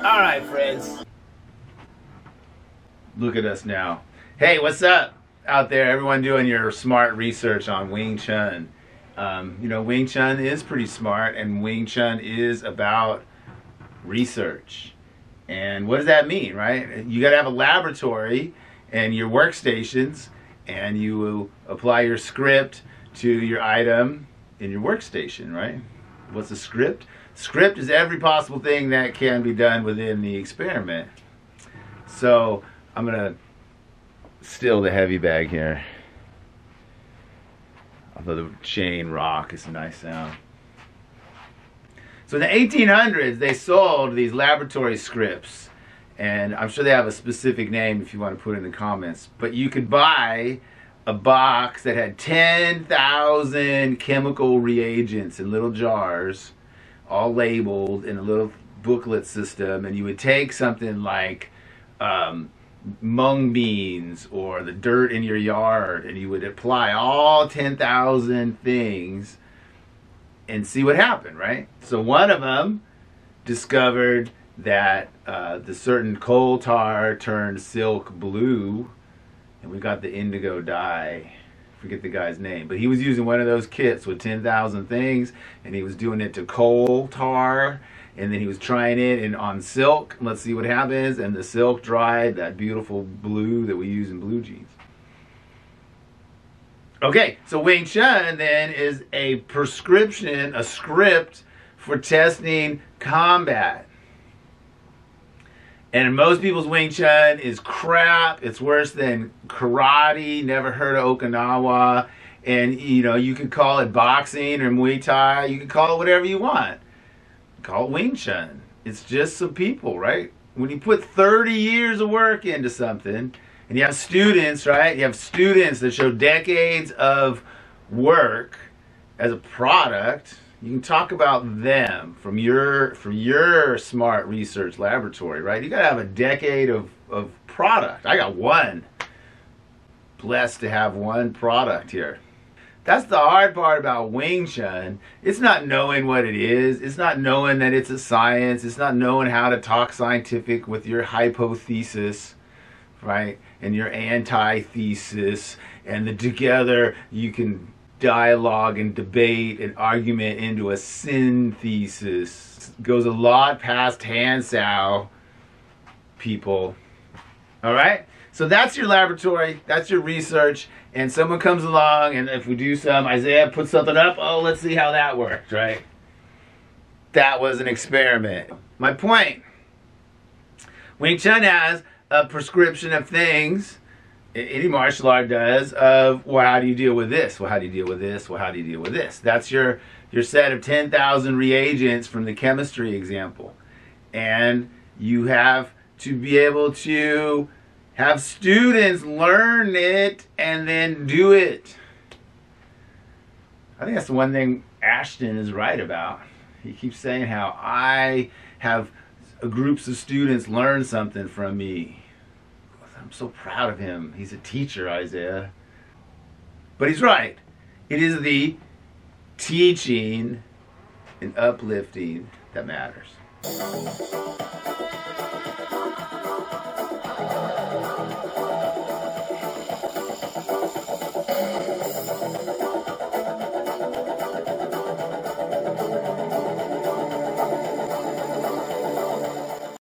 Alright, friends. Look at us now. Hey, what's up out there? Everyone doing your smart research on Wing Chun. You know, Wing Chun is pretty smart, and Wing Chun is about research. And what does that mean, right? You got to have a laboratory and your workstations, and you will apply your script to your item in your workstation, right? What's a script? Script is every possible thing that can be done within the experiment. So I'm gonna still the heavy bag here. Although the chain rock is a nice sound. So in the 1800s, they sold these laboratory scripts, and I'm sure they have a specific name if you want to put it in the comments. But you could buy a box that had 10,000 chemical reagents in little jars, all labeled in a little booklet system, and you would take something like mung beans or the dirt in your yard, and you would apply all 10,000 things and see what happened, right? So one of them discovered that the certain coal tar turned silk blue, and we got the indigo dye. Forget the guy's name, but he was using one of those kits with 10,000 things, and he was doing it to coal tar, and then he was trying it on silk. Let's see what happens, and the silk dried that beautiful blue that we use in blue jeans. Okay, so Wing Chun then is a prescription, a script for testing combat. And most people's Wing Chun is crap. It's worse than karate. Never heard of Okinawa. And, you know, you could call it boxing or Muay Thai. You can call it whatever you want. Call it Wing Chun. It's just some people, right? When you put 30 years of work into something, and you have students, right? You have students that show decades of work as a product. You can talk about them from your smart research laboratory, right? You gotta have a decade of product. I got one. Blessed to have one product here. That's the hard part about Wing Chun. It's not knowing what it is. It's not knowing that it's a science. It's not knowing how to talk scientific with your hypothesis, right? And your antithesis. And then together you can dialogue and debate and argument into a synthesis. It goes a lot past hand sow people. All right? So that's your laboratory, that's your research, and someone comes along, and if we do some, Isaiah puts something up, oh, let's see how that worked, right? That was an experiment. My point, Wing Chun has a prescription of things, any martial art does, of, well, how do you deal with this? Well, how do you deal with this? Well, how do you deal with this? That's your set of 10,000 reagents from the chemistry example. And you have to be able to have students learn it and then do it. I think that's the one thing Ashton is right about. He keeps saying how I have groups of students learn something from me. I'm so proud of him. He's a teacher, Isaiah. But he's right. It is the teaching and uplifting that matters.